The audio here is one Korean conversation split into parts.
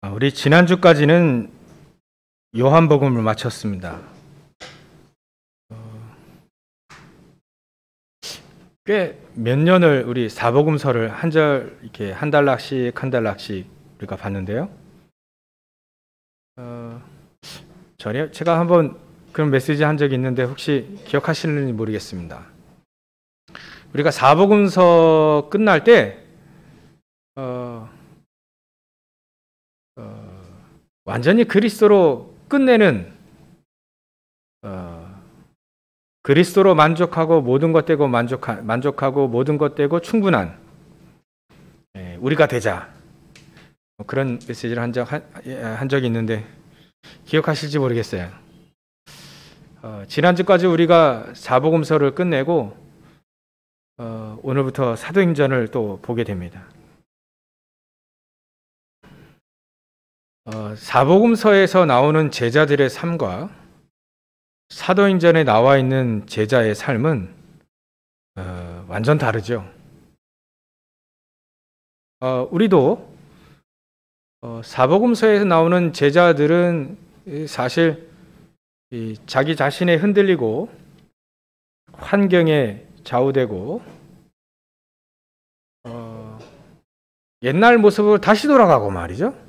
우리 지난주까지는 요한복음을 마쳤습니다. 꽤 몇 년을 우리 사복음서를 한 절 이렇게 한 단락씩 우리가 봤는데요. 제가 한번 그런 메시지 한 적이 있는데 혹시 기억하시는지 모르겠습니다. 우리가 사복음서 끝날 때 완전히 그리스도로 끝내는 그리스도로 만족하고 모든 것 되고 만족하고 모든 것 되고 충분한 우리가 되자, 그런 메시지를 한 적이 있는데 기억하실지 모르겠어요. 지난주까지 우리가 사복음서를 끝내고 오늘부터 사도행전을 또 보게 됩니다. 사복음서에서 나오는 제자들의 삶과 사도행전에 나와 있는 제자의 삶은 완전 다르죠. 우리도 사복음서에서 나오는 제자들은 사실 자기 자신에 흔들리고 환경에 좌우되고 옛날 모습으로 다시 돌아가고 말이죠.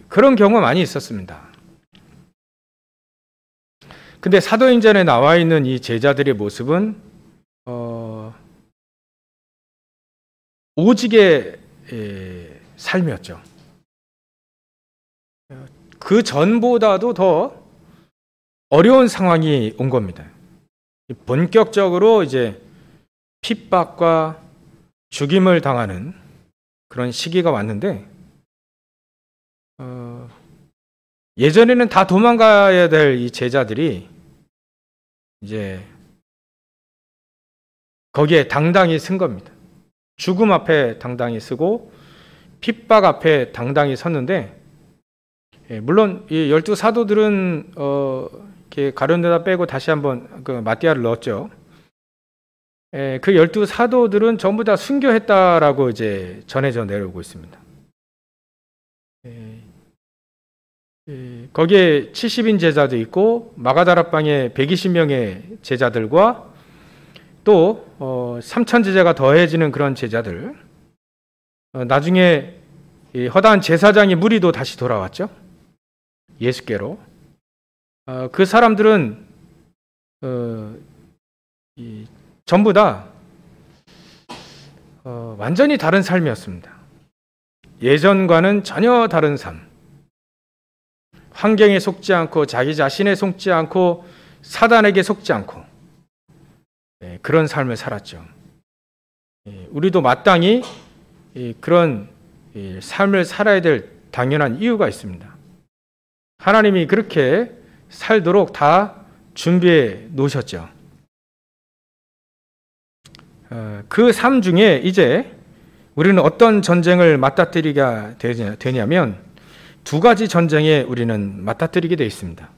그런 경우가 많이 있었습니다. 근데 사도행전에 나와 있는 이 제자들의 모습은 오직의 삶이었죠. 그 전보다도 더 어려운 상황이 온 겁니다. 본격적으로 이제 핍박과 죽임을 당하는 그런 시기가 왔는데, 예전에는 다 도망가야 될 이 제자들이 이제 거기에 당당히 쓴 겁니다. 죽음 앞에 당당히 서고 핍박 앞에 당당히 섰는데, 물론 이 12사도들은 이렇게 가룟유다 빼고 다시 한번 그 마띠아를 넣었죠. 그 12사도들은 전부 다 순교했다라고 이제 전해져 내려오고 있습니다. 거기에 70인 제자도 있고 마가다락방에 120명의 제자들과 또 3천 제자가 더해지는 그런 제자들, 나중에 허다한 제사장의 무리도 다시 돌아왔죠. 예수께로. 그 사람들은 전부 다 완전히 다른 삶이었습니다. 예전과는 전혀 다른 삶. 환경에 속지 않고 자기 자신에 속지 않고 사단에게 속지 않고 그런 삶을 살았죠. 우리도 마땅히 그런 삶을 살아야 될 당연한 이유가 있습니다. 하나님이 그렇게 살도록 다 준비해 놓으셨죠. 그 삶 중에 이제 우리는 어떤 전쟁을 맞닥뜨리게 되냐면 두 가지 전쟁에 우리는 맞닥뜨리게 되어 있습니다.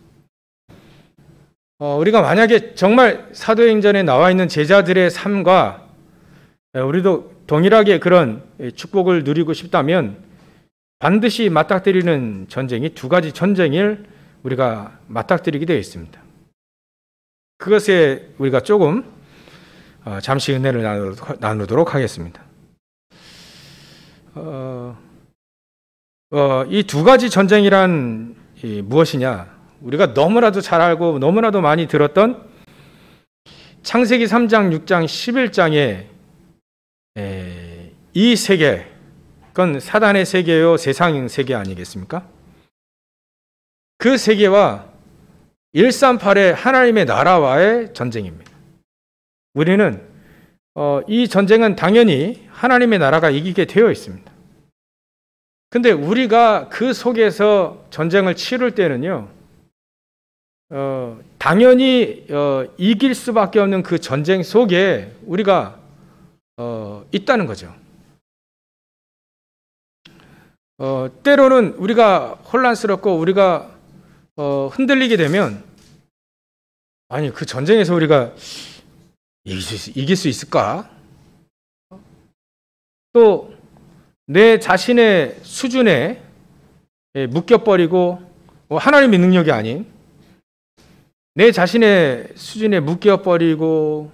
우리가 만약에 정말 사도행전에 나와 있는 제자들의 삶과 우리도 동일하게 그런 축복을 누리고 싶다면 반드시 맞닥뜨리는 전쟁이 두 가지 전쟁을 우리가 맞닥뜨리게 되어 있습니다. 그것에 우리가 조금 잠시 은혜를 나누도록 하겠습니다. 이 두 가지 전쟁이란 무엇이냐? 우리가 너무나도 잘 알고 너무나도 많이 들었던 창세기 3장, 6장, 11장에 이 세계, 그건 사단의 세계요 세상 세계 아니겠습니까? 그 세계와 138의 하나님의 나라와의 전쟁입니다. 우리는 이 전쟁은 당연히 하나님의 나라가 이기게 되어 있습니다. 근데 우리가 그 속에서 전쟁을 치를 때는요, 당연히 이길 수밖에 없는 그 전쟁 속에 우리가 있다는 거죠. 때로는 우리가 혼란스럽고 우리가 흔들리게 되면, 아니 그 전쟁에서 우리가 이길 수 있을까? 또 내 자신의 수준에 묶여버리고 하나님의 능력이 아닌 내 자신의 수준에 묶여버리고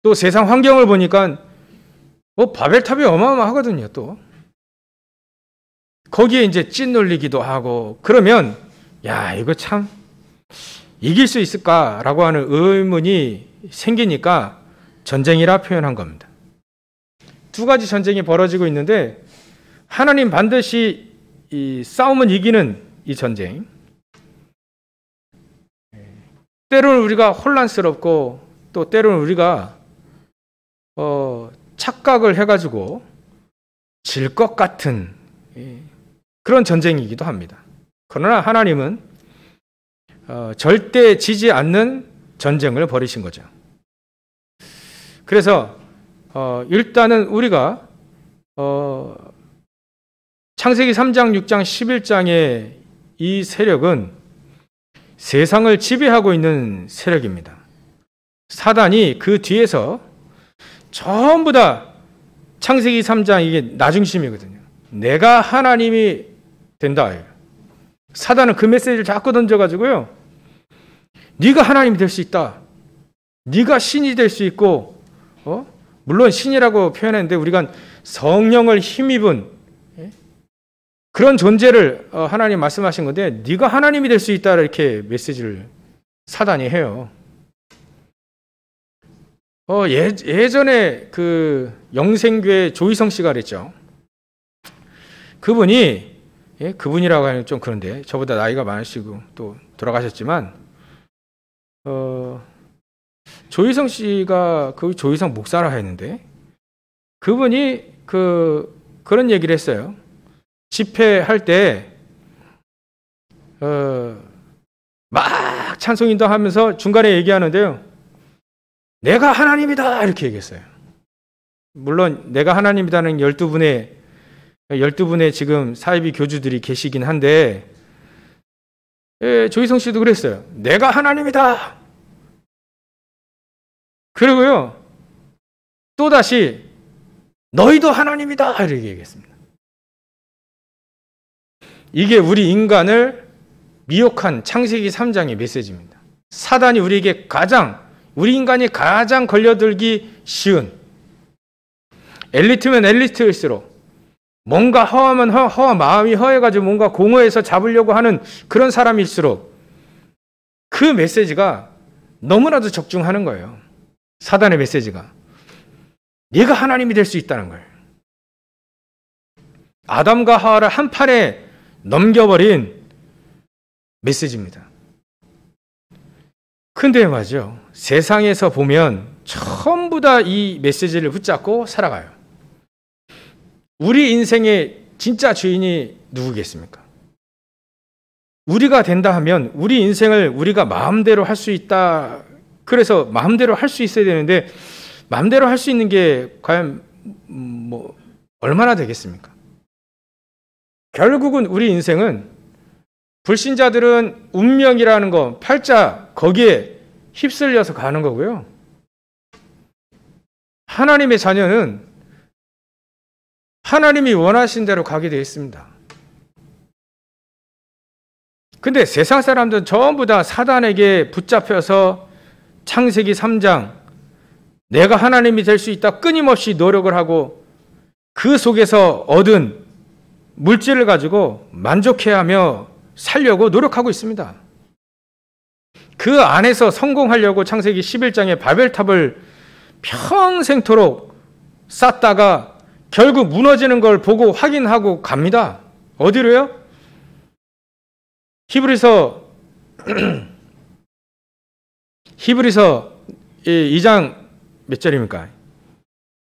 또 세상 환경을 보니까 바벨탑이 어마어마하거든요. 또 거기에 이제 찐놀리기도 하고 그러면 야 이거 참 이길 수 있을까라고 하는 의문이 생기니까 전쟁이라 표현한 겁니다. 두 가지 전쟁이 벌어지고 있는데 하나님 반드시 이 싸움은 이기는 이 전쟁. 때로는 우리가 혼란스럽고 또 때로는 우리가 착각을 해가지고 질 것 같은 그런 전쟁이기도 합니다. 그러나 하나님은 절대 지지 않는 전쟁을 벌이신 거죠. 그래서 일단은 우리가 창세기 3장, 6장, 11장의 이 세력은 세상을 지배하고 있는 세력입니다. 사단이 그 뒤에서 전부 다 창세기 3장 이게 나중심이거든요. 내가 하나님이 된다. 사단은 그 메시지를 자꾸 던져가지고요. 네가 하나님이 될 수 있다. 네가 신이 될 수 있고 물론 신이라고 표현했는데 우리가 성령을 힘입은 그런 존재를 하나님 말씀하신 건데 네가 하나님이 될 수 있다 이렇게 메시지를 사단이 해요. 예전에 그 영생교회 조희성 씨가 그랬죠. 그분이라고 하면 좀 그런데 저보다 나이가 많으시고 또 돌아가셨지만 조희성 씨가 그 조희성 목사라 했는데 그분이 그런 얘기를 했어요. 집회할 때 막 찬송인도 하면서 중간에 얘기하는데요. 내가 하나님이다 이렇게 얘기했어요. 물론 내가 하나님이다는 12분의 지금 사이비 교주들이 계시긴 한데 조희성 씨도 그랬어요. 내가 하나님이다. 그리고요. 또다시 너희도 하나님이다 이렇게 얘기했습니다. 이게 우리 인간을 미혹한 창세기 3장의 메시지입니다. 사단이 우리 인간이 가장 걸려들기 쉬운 엘리트면 엘리트일수록 뭔가 허하면 마음이 허해가지고 뭔가 공허해서 잡으려고 하는 그런 사람일수록 그 메시지가 너무나도 적중하는 거예요. 사단의 메시지가. 네가 하나님이 될 수 있다는 거예요. 아담과 하와를 한 판에 넘겨버린 메시지입니다. 근데 말이죠. 세상에서 보면 전부 다 이 메시지를 붙잡고 살아가요. 우리 인생의 진짜 주인이 누구겠습니까? 우리가 된다 하면 우리 인생을 우리가 마음대로 할 수 있다. 그래서 마음대로 할 수 있어야 되는데 마음대로 할 수 있는 게 과연 얼마나 되겠습니까? 결국은 우리 인생은 불신자들은 운명이라는 거, 팔자 거기에 휩쓸려서 가는 거고요. 하나님의 자녀는 하나님이 원하신 대로 가게 되어 있습니다. 근데 세상 사람들은 전부 다 사단에게 붙잡혀서 창세기 3장 내가 하나님이 될 수 있다 끊임없이 노력을 하고 그 속에서 얻은 물질을 가지고 만족해하며 살려고 노력하고 있습니다. 그 안에서 성공하려고 창세기 11장의 바벨탑을 평생토록 쌓다가 결국 무너지는 걸 보고 확인하고 갑니다. 어디로요? 히브리서 2장 몇 절입니까?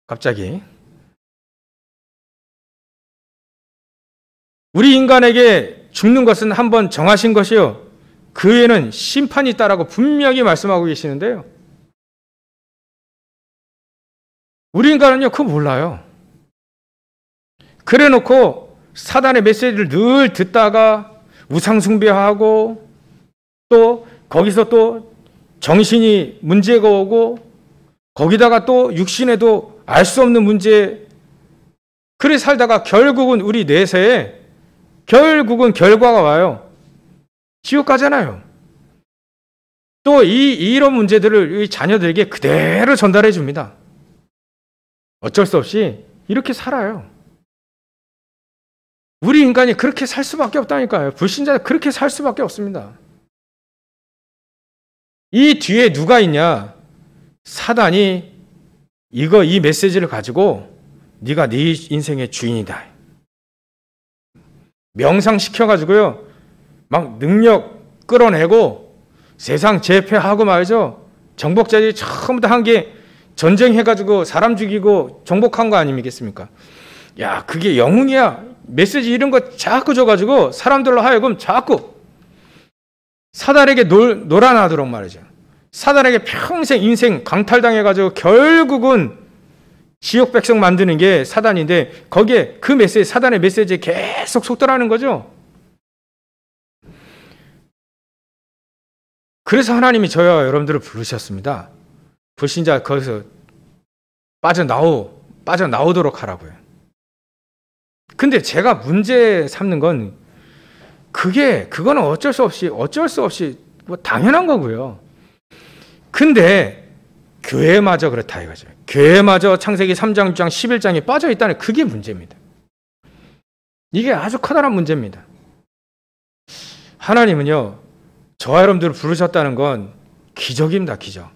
갑자기. 우리 인간에게 죽는 것은 한번 정하신 것이요. 그 외에는 심판이 있다라고 분명히 말씀하고 계시는데요. 우리 인간은요, 그거 몰라요. 그래 놓고 사단의 메시지를 늘 듣다가 우상숭배하고 또 거기서 또 정신이 문제가 오고 거기다가 또 육신에도 알 수 없는 문제 그래 살다가 결국은 우리 내세에 결국은 결과가 와요. 지옥 가잖아요. 또 이런 문제들을 이 자녀들에게 그대로 전달해 줍니다. 어쩔 수 없이 이렇게 살아요. 우리 인간이 그렇게 살 수밖에 없다니까요. 불신자는 그렇게 살 수밖에 없습니다. 이 뒤에 누가 있냐? 사단이 이 메시지를 가지고 네가 네 인생의 주인이다. 명상시켜가지고요. 막 능력 끌어내고 세상 제패하고 말이죠. 정복자들이 처음부터 한 게 전쟁해가지고 사람 죽이고 정복한 거 아니겠습니까? 야, 그게 영웅이야. 메시지 이런 거 자꾸 줘가지고 사람들로 하여금 자꾸 사단에게 놀아나도록 말이죠. 사단에게 평생 인생 강탈당해가지고 결국은 지옥 백성 만드는 게 사단인데 거기에 그 메시지, 사단의 메시지에 계속 속더라는 거죠. 그래서 하나님이 저와 여러분들을 부르셨습니다. 불신자 거기서 빠져나오도록 하라고요. 근데 제가 문제 삼는 건 그거는 어쩔 수 없이 뭐 당연한 거고요. 근데 교회마저 그렇다 이거죠. 교회마저 창세기 3장, 6장, 11장에 빠져 있다는 그게 문제입니다. 이게 아주 커다란 문제입니다. 하나님은요, 저와 여러분들을 부르셨다는 건 기적입니다, 기적.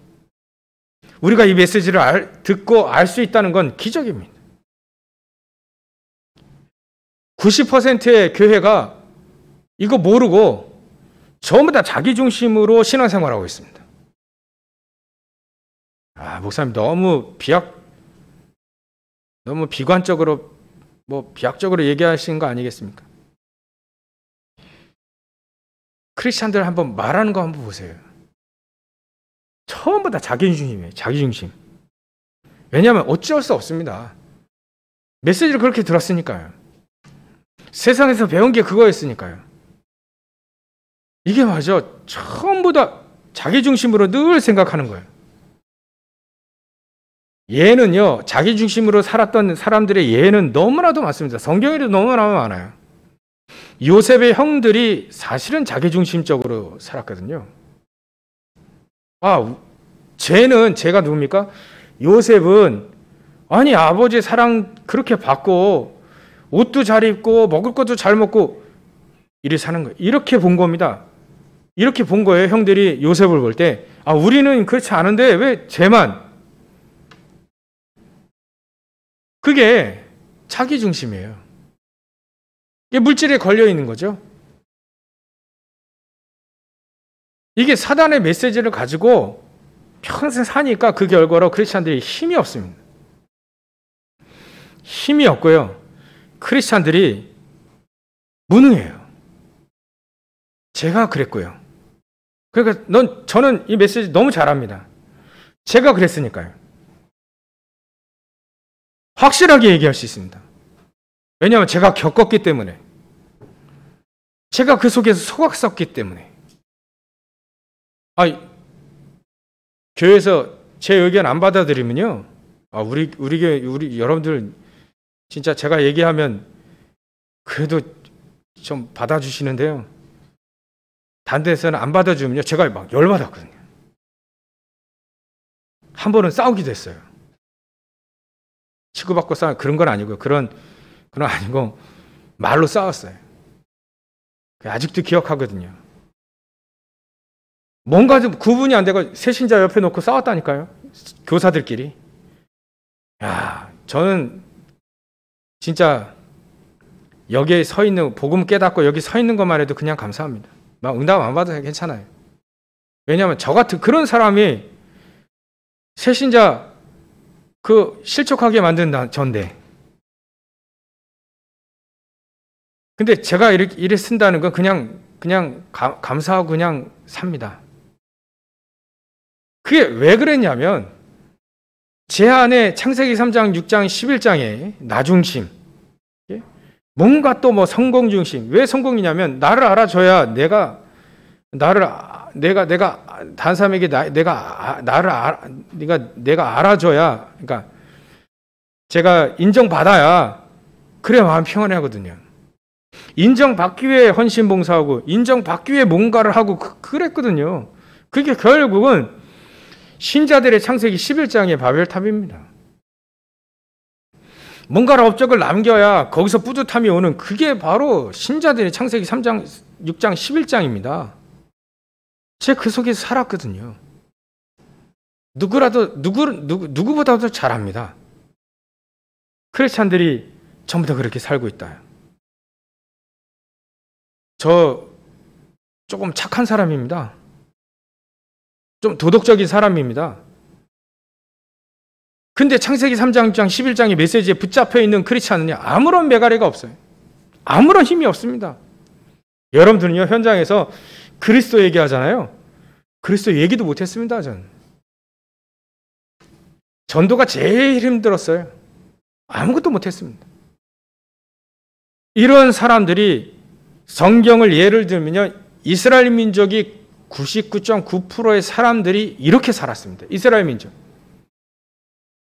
우리가 이 메시지를 듣고 알 수 있다는 건 기적입니다. 90%의 교회가 이거 모르고 전부 다 자기 중심으로 신앙생활하고 있습니다. 목사님 너무 비관적으로 비약적으로 얘기하시는 거 아니겠습니까? 크리스찬들 한번 말하는 거 한번 보세요. 전부 다 자기 중심이에요. 자기 중심. 왜냐하면 어쩔 수 없습니다. 메시지를 그렇게 들었으니까요. 세상에서 배운 게 그거였으니까요. 이게 맞아. 전부 다 자기 중심으로 늘 생각하는 거예요. 예는요, 자기 중심으로 살았던 사람들의 예는 너무나도 많습니다. 성경에도 너무나 많아요. 요셉의 형들이 사실은 자기 중심적으로 살았거든요. 제가 누굽니까? 요셉은 아버지의 사랑 그렇게 받고 옷도 잘 입고 먹을 것도 잘 먹고 이렇게 사는 거예요. 이렇게 본 겁니다. 이렇게 본 거예요. 형들이 요셉을 볼 때. 우리는 그렇지 않은데 왜 쟤만? 그게 자기 중심이에요. 이게 물질에 걸려 있는 거죠. 이게 사단의 메시지를 가지고 평생 사니까 그 결과로 크리스찬들이 힘이 없습니다. 힘이 없고요. 크리스찬들이 무능해요. 제가 그랬고요. 그러니까 저는 이 메시지 너무 잘합니다. 제가 그랬으니까요. 확실하게 얘기할 수 있습니다. 왜냐하면 제가 겪었기 때문에. 제가 그 속에서 속았었기 때문에. 교회에서 제 의견 안 받아들이면요. 우리 여러분들 진짜 제가 얘기하면 그래도 좀 받아주시는데요. 다른 데서는 안 받아주면요. 제가 막 열받았거든요. 한 번은 싸우기도 했어요. 치고받고 싸우 그런 건 아니고요. 그런 아니고 말로 싸웠어요. 아직도 기억하거든요. 뭔가 좀 구분이 안 되고 새신자 옆에 놓고 싸웠다니까요. 교사들끼리. 저는 진짜 여기에 서 있는 복음 깨닫고 여기 서 있는 것만 해도 그냥 감사합니다. 막 응답 안 받아도 괜찮아요. 왜냐하면 저 같은 그런 사람이 새신자 실족하게 만든 전데. 근데 제가 이래 쓴다는 건 그냥 감사하고 그냥 삽니다. 그게 왜 그랬냐면 제 안에 창세기 3장, 6장, 11장에 나중심, 뭔가 또 성공 중심. 왜 성공이냐면 나를 알아줘야 내가 다른 사람에게 내가 알아줘야, 그러니까 제가 인정받아야 그래야 마음 평안하거든요. 인정받기 위해 헌신봉사하고 인정받기 위해 뭔가를 하고 그랬거든요. 그게 결국은 신자들의 창세기 11장의 바벨탑입니다. 뭔가를 업적을 남겨야 거기서 뿌듯함이 오는, 그게 바로 신자들의 창세기 3장, 6장, 11장입니다. 제가 그 속에서 살았거든요. 누구보다도 잘합니다. 크리스찬들이 전부 다 그렇게 살고 있다. 저 조금 착한 사람입니다. 좀 도덕적인 사람입니다. 근데 창세기 3장, 6장, 11장의 메시지에 붙잡혀 있는 크리스찬은요, 아무런 메가리가 없어요. 아무런 힘이 없습니다. 여러분들은요, 현장에서 그리스도 얘기하잖아요. 그리스도 얘기도 못했습니다, 저는. 전도가 제일 힘들었어요. 아무것도 못했습니다. 이런 사람들이 성경을 예를 들면요, 이스라엘 민족이 99.9%의 사람들이 이렇게 살았습니다. 이스라엘 민족.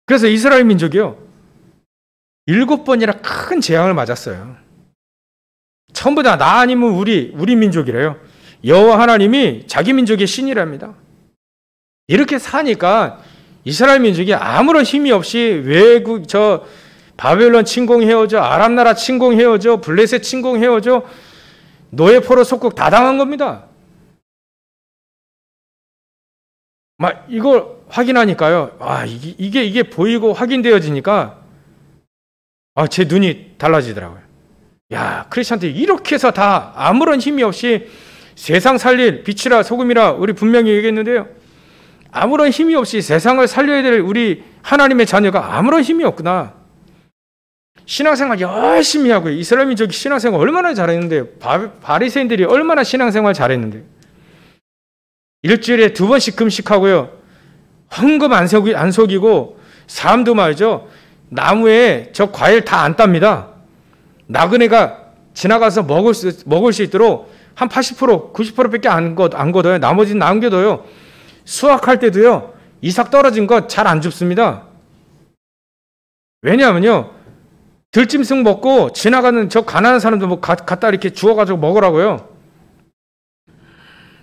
그래서 이스라엘 민족이요, 7번이나 큰 재앙을 맞았어요. 전부 다 나 아니면 우리 민족이래요. 여호와 하나님이 자기 민족의 신이랍니다. 이렇게 사니까 이스라엘 민족이 아무런 힘이 없이 바벨론 침공해오죠, 아람 나라 침공해오죠, 블레셋 침공해오죠, 노예 포로 속국 다 당한 겁니다. 막 이걸 확인하니까요, 이게 보이고 확인되어지니까 제 눈이 달라지더라고요. 야, 크리스찬들이 이렇게 해서 다 아무런 힘이 없이 세상 살릴 빛이라 소금이라 우리 분명히 얘기했는데요, 아무런 힘이 없이 세상을 살려야 될 우리 하나님의 자녀가 아무런 힘이 없구나. 신앙생활 열심히 하고요. 이스라엘 민족이 신앙생활 얼마나 잘했는데요. 바리새인들이 얼마나 신앙생활 잘했는데요. 일주일에 2번씩 금식하고요. 헌금 안 속이고, 사람도 말이죠, 나무에 저 과일 다 안 땁니다. 나그네가 지나가서 먹을 수 있도록 한 80%, 90%밖에 안 걷어요. 나머지는 남겨둬요. 수확할 때도요, 이삭 떨어진 거 잘 안 줍습니다. 왜냐하면요, 들짐승 먹고 지나가는 저 가난한 사람도 갖다 이렇게 주워가지고 먹으라고요.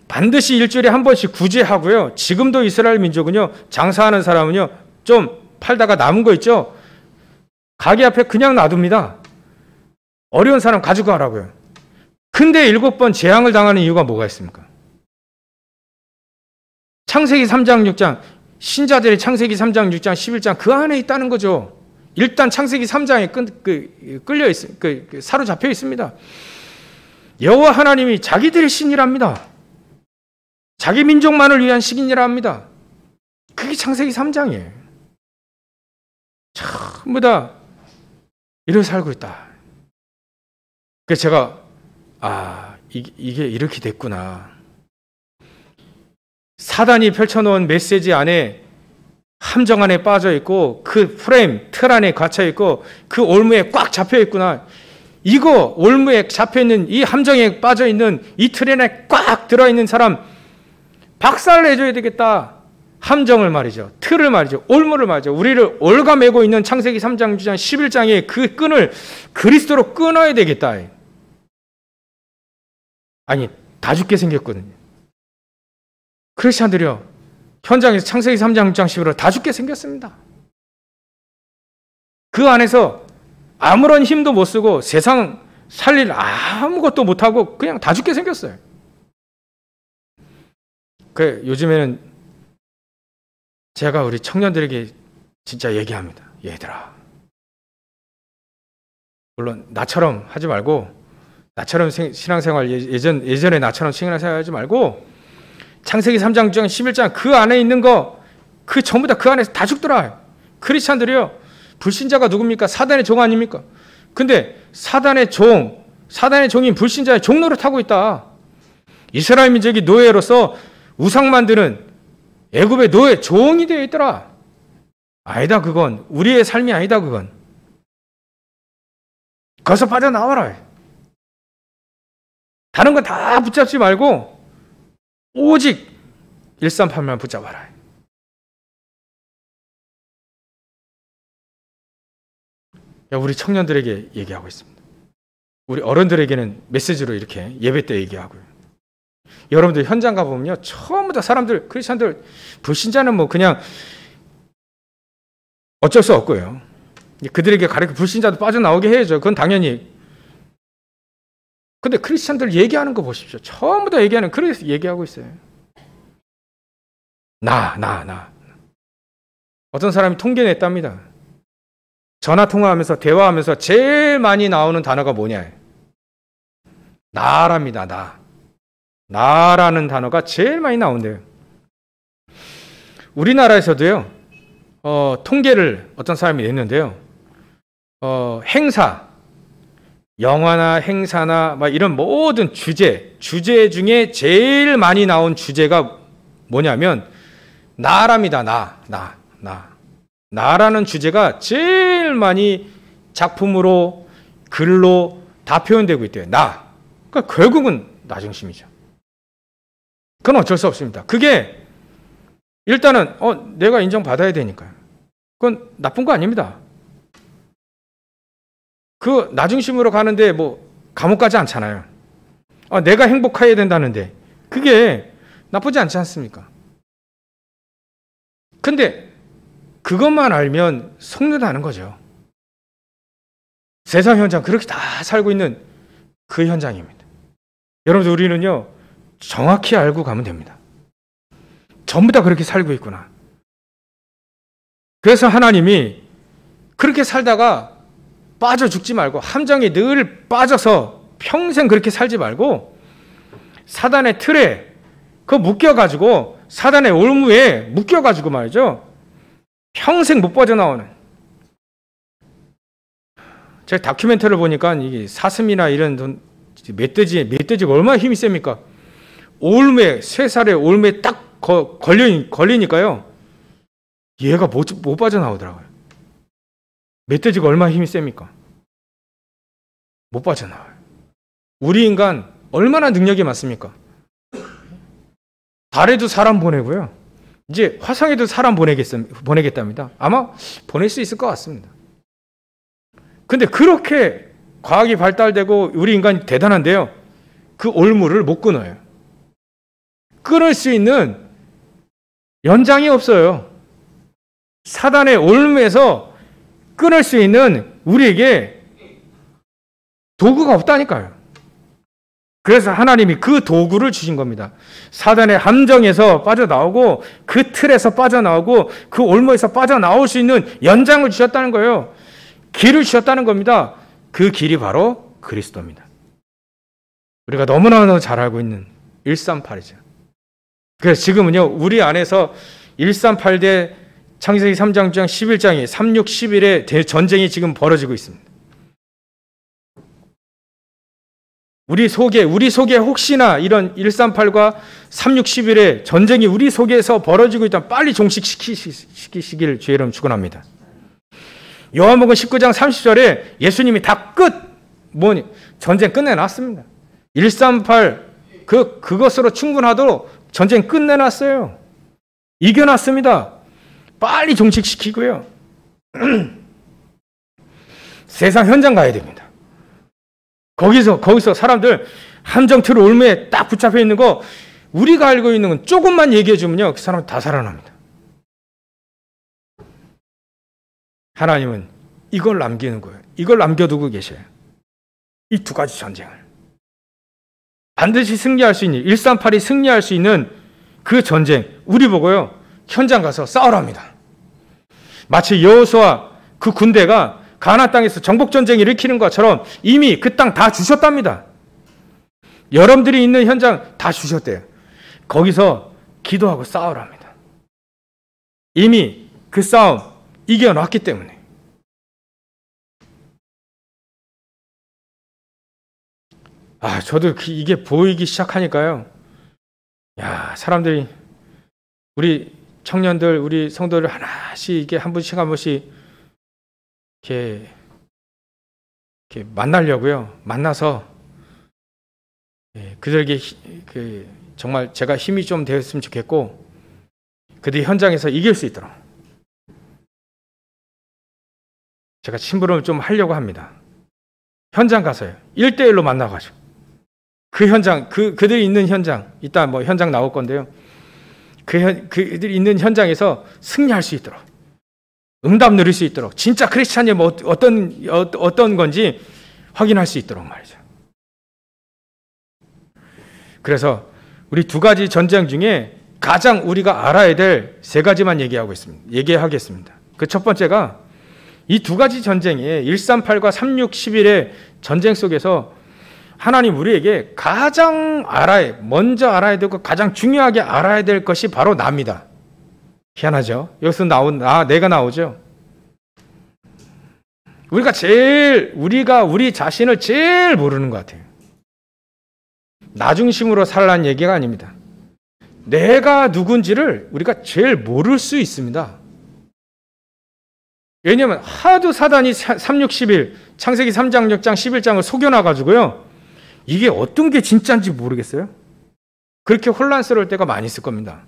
반드시 일주일에 한 번씩 구제하고요. 지금도 이스라엘 민족은요, 장사하는 사람은요, 좀 팔다가 남은 거 있죠, 가게 앞에 그냥 놔둡니다. 어려운 사람 가져가라고요. 근데 7번 재앙을 당하는 이유가 뭐가 있습니까? 창세기 3장, 6장, 신자들의 창세기 3장, 6장, 11장 그 안에 있다는 거죠. 일단 창세기 3장에 사로잡혀 있습니다. 여호와 하나님이 자기들의 신이랍니다. 자기 민족만을 위한 신이라 합니다. 그게 창세기 3장이에요. 전부 다 이렇게 살고 있다. 그래서 제가 이게 이렇게 됐구나. 사단이 펼쳐놓은 메시지 안에, 함정 안에 빠져 있고, 그 프레임, 틀 안에 갇혀 있고, 그 올무에 꽉 잡혀 있구나. 이거 올무에 잡혀 있는, 이 함정에 빠져 있는 이 틀 안에 꽉 들어 있는 사람 박살을 내줘야 되겠다. 함정을 말이죠, 틀을 말이죠, 올무를 말이죠, 우리를 올가매고 있는 창세기 3장, 6장, 11장의 그 끈을 그리스도로 끊어야 되겠다. 아니, 다 죽게 생겼거든요. 크리스찬들이요, 현장에서 창세기 3장, 6장, 11장 다 죽게 생겼습니다. 그 안에서 아무런 힘도 못 쓰고 세상 살릴 아무것도 못하고 그냥 다 죽게 생겼어요. 요즘에는 제가 우리 청년들에게 진짜 얘기합니다. 얘들아, 물론 나처럼 하지 말고, 나처럼 신앙생활, 예전에 나처럼 신앙생활 하지 말고, 창세기 3장, 6장, 11장 그 안에 있는 거, 그 전부 다 그 안에서 다 죽더라. 크리스찬들이요, 불신자가 누굽니까? 사단의 종 아닙니까? 근데 사단의 종인 불신자의 종노릇 하고 있다. 이스라엘 민족이 노예로서 우상 만드는 애굽의 노예, 종이 되어 있더라. 아니다, 그건 우리의 삶이 아니다. 그건 거기서 빠져나와라. 다른 건 다 붙잡지 말고 오직 138만 붙잡아라. 우리 청년들에게 얘기하고 있습니다. 우리 어른들에게는 메시지로 이렇게 예배 때 얘기하고요. 여러분들 현장 가보면요, 처음부터 사람들, 크리스찬들, 불신자는 뭐 그냥 어쩔 수 없고요. 그들에게 가르쳐 불신자도 빠져나오게 해야죠. 그건 당연히. 근데 크리스찬들 얘기하는 거 보십시오. 처음부터 얘기하는, 그래서 얘기하고 있어요. 나. 어떤 사람이 통계 냈답니다. 전화 통화하면서 대화하면서 제일 많이 나오는 단어가 뭐냐? 나랍니다. 나라는 단어가 제일 많이 나온대요. 우리나라에서도요, 통계를 어떤 사람이 냈는데요. 행사, 영화나 행사나 막 이런 모든 주제 중에 제일 많이 나온 주제가 뭐냐면 나랍니다. 나라는 주제가 제일 많이 작품으로, 글로 다 표현되고 있대요. 그러니까 결국은 나 중심이죠. 그건 어쩔 수 없습니다. 그게 일단은 내가 인정받아야 되니까요. 그건 나쁜 거 아닙니다. 그 나 중심으로 가는데 뭐 감옥 가지 않잖아요. 내가 행복해야 된다는데 그게 나쁘지 않지 않습니까? 근데 그것만 알면 속는다는 거죠. 세상 현장 그렇게 다 살고 있는 그 현장입니다. 여러분들 우리는요, 정확히 알고 가면 됩니다. 전부 다 그렇게 살고 있구나. 그래서 하나님이 그렇게 살다가 빠져 죽지 말고, 함정에 늘 빠져서 평생 그렇게 살지 말고 사단의 틀에 그거 묶여가지고, 사단의 올무에 묶여가지고 말이죠, 평생 못 빠져나오는. 제가 다큐멘터리를 보니까 이게 사슴이나 이런 멧돼지가 얼마나 힘이 셉니까? 올무에, 쇠살에 올무에 딱 걸리니까요, 얘가 못 빠져나오더라고요. 멧돼지가 얼마나 힘이 셉니까? 못 빠져나와요. 우리 인간 얼마나 능력이 많습니까? 달에도 사람 보내고요, 이제 화성에도 사람 보내겠답니다. 아마 보낼 수 있을 것 같습니다. 근데 그렇게 과학이 발달되고 우리 인간이 대단한데요, 그 올무를 못 끊어요. 끊을 수 있는 연장이 없어요. 사단의 올무에서 끊을 수 있는 우리에게 도구가 없다니까요. 그래서 하나님이 그 도구를 주신 겁니다. 사단의 함정에서 빠져나오고, 그 틀에서 빠져나오고, 그 올무에서 빠져나올 수 있는 연장을 주셨다는 거예요. 길을 주셨다는 겁니다. 그 길이 바로 그리스도입니다. 우리가 너무나 잘 알고 있는 138이죠. 그래서 지금은요, 우리 안에서 138대 창세기 3장 11장이 36, 11의 전쟁이 지금 벌어지고 있습니다. 우리 속에 혹시나 이런 138과 36, 11의 전쟁이 우리 속에서 벌어지고 있다면 빨리 종식시키시길 주의 이름 축원합니다. 요한복음 19장 30절에 예수님이 다 전쟁 끝내놨습니다. 138 그것으로 충분하도록 전쟁 끝내놨어요. 이겨놨습니다. 빨리 종식시키고요. 세상 현장 가야 됩니다. 거기서 사람들 함정 틀 올무에 딱 붙잡혀 있는 거, 우리가 알고 있는 건 조금만 얘기해 주면요, 그 사람은 다 살아납니다. 하나님은 이걸 남기는 거예요. 이걸 남겨두고 계셔요. 이 두 가지 전쟁을 반드시 승리할 수 있는, 138이 승리할 수 있는 그 전쟁, 우리 보고요, 현장 가서 싸우랍니다. 마치 여호수아 그 군대가 가나안 땅에서 정복 전쟁을 일으키는 것처럼 이미 그 땅 다 주셨답니다. 여러분들이 있는 현장 다 주셨대요. 거기서 기도하고 싸우랍니다. 이미 그 싸움 이겨놨기 때문에. 저도 이게 보이기 시작하니까요, 사람들이, 우리 청년들, 우리 성도들 하나씩 이게 한 분씩 이렇게 만나려고요. 만나서 그들에게 정말 제가 힘이 좀 되었으면 좋겠고, 그들이 현장에서 이길 수 있도록 제가 심부름을 좀 하려고 합니다. 현장 가서요. 1대1로 만나가지고. 그 현장, 그들이 있는 현장, 이따 뭐 현장 나올 건데요. 그들이 있는 현장에서 승리할 수 있도록, 응답 누릴 수 있도록, 진짜 크리스찬이 뭐 어떤 건지 확인할 수 있도록 말이죠. 그래서 우리 두 가지 전쟁 중에 가장 우리가 알아야 될 세 가지만 얘기하겠습니다. 그 첫 번째가 이 두 가지 전쟁의 138과 3611의 전쟁 속에서 하나님 우리에게 가장 먼저 알아야 되고 가장 중요하게 알아야 될 것이 바로 나입니다. 희한하죠? 여기서 내가 나오죠? 우리가 우리 자신을 제일 모르는 것 같아요. 나 중심으로 살라는 얘기가 아닙니다. 내가 누군지를 우리가 제일 모를 수 있습니다. 왜냐하면 하도 사단이 3611, 창세기 3장, 6장, 11장을 속여놔가지고요. 이게 어떤 게 진짜인지 모르겠어요. 그렇게 혼란스러울 때가 많이 있을 겁니다.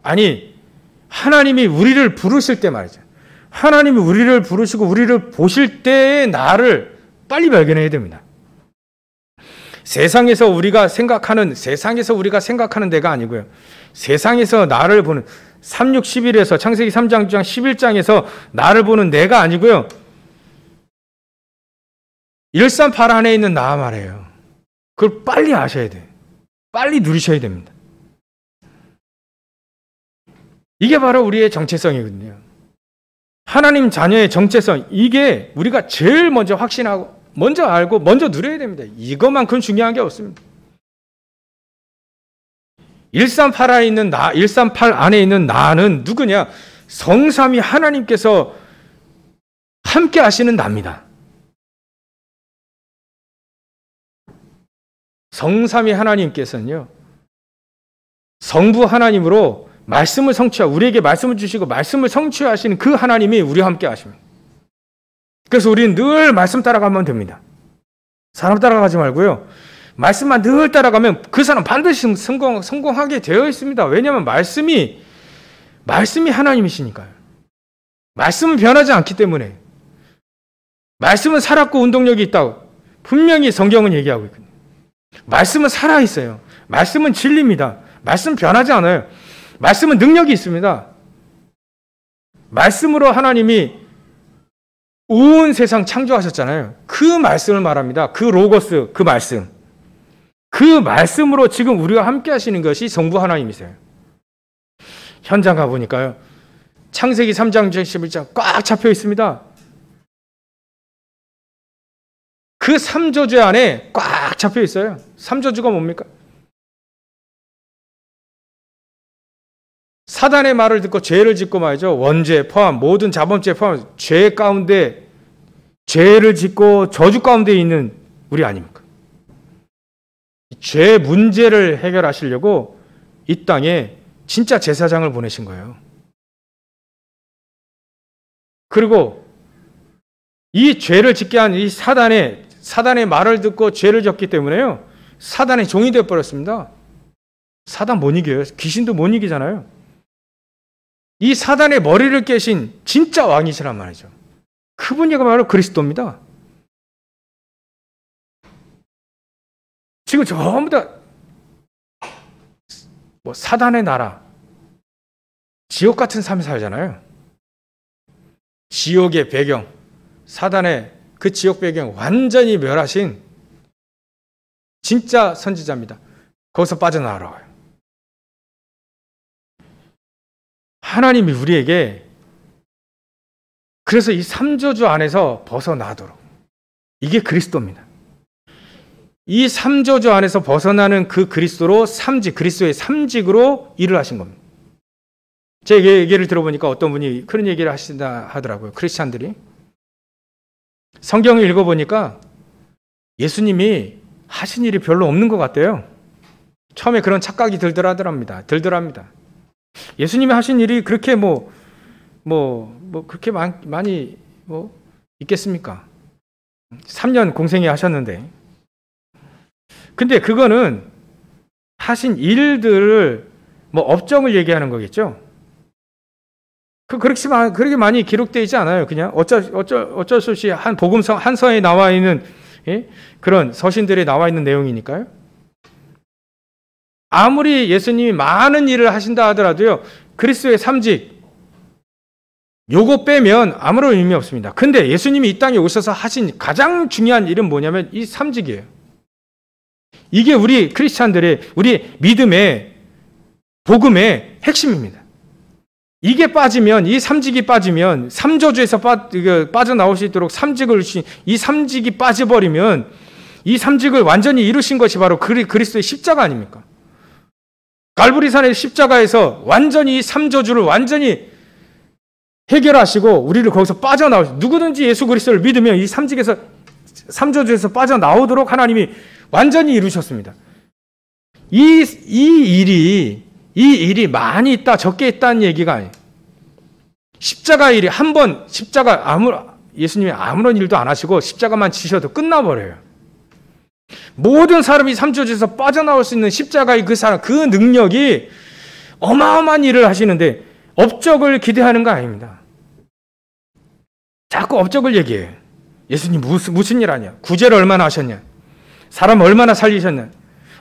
아니, 하나님이 우리를 부르실 때 말이죠. 하나님이 우리를 부르시고 우리를 보실 때의 나를 빨리 발견해야 됩니다. 세상에서 우리가 생각하는 데가 아니고요. 세상에서 나를 보는 3, 6, 11에서 창세기 3장, 6장, 11장에서 나를 보는 내가 아니고요. 138 안에 있는 나 말이에요. 그걸 빨리 아셔야 돼요. 빨리 누리셔야 됩니다. 이게 바로 우리의 정체성이거든요. 하나님 자녀의 정체성, 이게 우리가 제일 먼저 확신하고 먼저 알고 먼저 누려야 됩니다. 이것만큼 중요한 게 없습니다. 138 안에 있는 나는 누구냐? 성삼위 하나님께서 함께 하시는 나입니다. 성삼위 하나님께서는요, 성부 하나님으로 우리에게 말씀을 주시고 말씀을 성취하시는 그 하나님이 우리와 함께 하십니다. 그래서 우리는 늘 말씀 따라가면 됩니다. 사람 따라가지 말고요. 말씀만 늘 따라가면 그 사람 반드시 성공하게 되어 있습니다. 왜냐하면 말씀이 하나님이시니까요. 말씀은 변하지 않기 때문에. 말씀은 살았고 운동력이 있다고 분명히 성경은 얘기하고 있거든요. 말씀은 살아있어요. 말씀은 진리입니다. 말씀 변하지 않아요. 말씀은 능력이 있습니다. 말씀으로 하나님이 온 세상 창조하셨잖아요. 그 말씀을 말합니다. 그 로고스, 그 말씀. 그 말씀으로 지금 우리와 함께 하시는 것이 성부 하나님이세요. 현장 가보니까요. 창세기 3장, 11장 꽉 잡혀 있습니다. 그 3저주 안에 꽉 잡혀 있어요. 3저주가 뭡니까? 사단의 말을 듣고 죄를 짓고 말이죠. 원죄 포함, 모든 자범죄 포함, 죄 가운데 죄를 짓고 저주 가운데 있는 우리 아닙니까? 죄 문제를 해결하시려고 이 땅에 진짜 제사장을 보내신 거예요. 그리고 이 죄를 짓게 한 이 사단의 말을 듣고 죄를 졌기 때문에요. 사단의 종이 되어버렸습니다. 사단 못 이겨요. 귀신도 못 이기잖아요. 이 사단의 머리를 깨신 진짜 왕이시란 말이죠. 그분이 바로 그리스도입니다. 지금 전부 다 사단의 나라, 지옥 같은 삶을 살잖아요. 지옥의 배경, 사단의 그 지옥 배경 완전히 멸하신 진짜 선지자입니다. 거기서 빠져나오라고요. 하나님이 우리에게 그래서 이 3저주 안에서 벗어나도록, 이게 그리스도입니다. 이 3저주 안에서 벗어나는 그 그리스도로 그리스도의 삼직으로 일을 하신 겁니다. 제 얘기를 들어보니까 어떤 분이 그런 얘기를 하신다 하더라고요. 크리스찬들이. 성경을 읽어보니까 예수님이 하신 일이 별로 없는 것 같대요. 처음에 그런 착각이 들더랍니다. 예수님이 하신 일이 그렇게 그렇게 많이 있겠습니까? 3년 공생애 하셨는데. 근데 그거는 하신 일들을 업적을 얘기하는 거겠죠. 그렇게 많이 기록되어 있지 않아요. 그냥 어쩔 수 없이 한 복음서 한 서에 나와 있는, 예? 그런 서신들에 나와 있는 내용이니까요. 아무리 예수님이 많은 일을 하신다 하더라도요, 그리스도의 삼직, 요거 빼면 아무런 의미 없습니다. 근데 예수님이 이 땅에 오셔서 하신 가장 중요한 일은 뭐냐면 이 삼직이에요. 이게 우리 크리스찬들의, 우리 믿음의, 복음의 핵심입니다. 이게 빠지면, 이 삼직이 빠지면, 삼저주에서 빠져나올 수 있도록 이 삼직이 빠져버리면, 이 삼직을 완전히 이루신 것이 바로 그리스도의 십자가 아닙니까? 갈보리산의 십자가에서 완전히 이 삼저주를 완전히 해결하시고, 우리를 거기서 누구든지 예수 그리스도를 믿으면 이 삼저주에서 빠져나오도록 하나님이 완전히 이루셨습니다. 이 일이 많이 있다, 적게 있다는 얘기가 아니에요. 십자가 일이 예수님이 아무런 일도 안 하시고 십자가만 지셔도 끝나버려요. 모든 사람이 삼조주에서 빠져나올 수 있는 십자가의 그 능력이 어마어마한 일을 하시는데 업적을 기대하는 거 아닙니다. 자꾸 업적을 얘기해요. 예수님 무슨 일 하냐? 구제를 얼마나 하셨냐? 사람 얼마나 살리셨냐?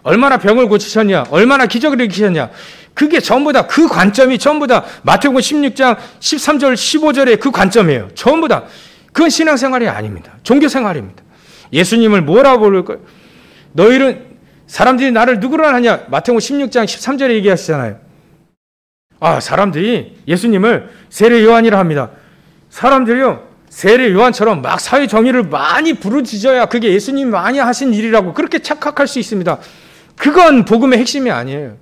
얼마나 병을 고치셨냐? 얼마나 기적을 일으키셨냐? 그게 전부 다, 그 관점이 전부 다 마태복음 16장 13절 15절의 그 관점이에요. 전부 다. 그건 신앙생활이 아닙니다. 종교생활입니다. 예수님을 뭐라고 부를까요? 사람들이 나를 누구로 하냐? 마태복음 16장 13절에 얘기하시잖아요. 사람들이 예수님을 세례 요한이라 합니다. 사람들이요, 세례 요한처럼 막 사회 정의를 많이 부르짖어야 그게 예수님이 많이 하신 일이라고 그렇게 착각할 수 있습니다. 그건 복음의 핵심이 아니에요.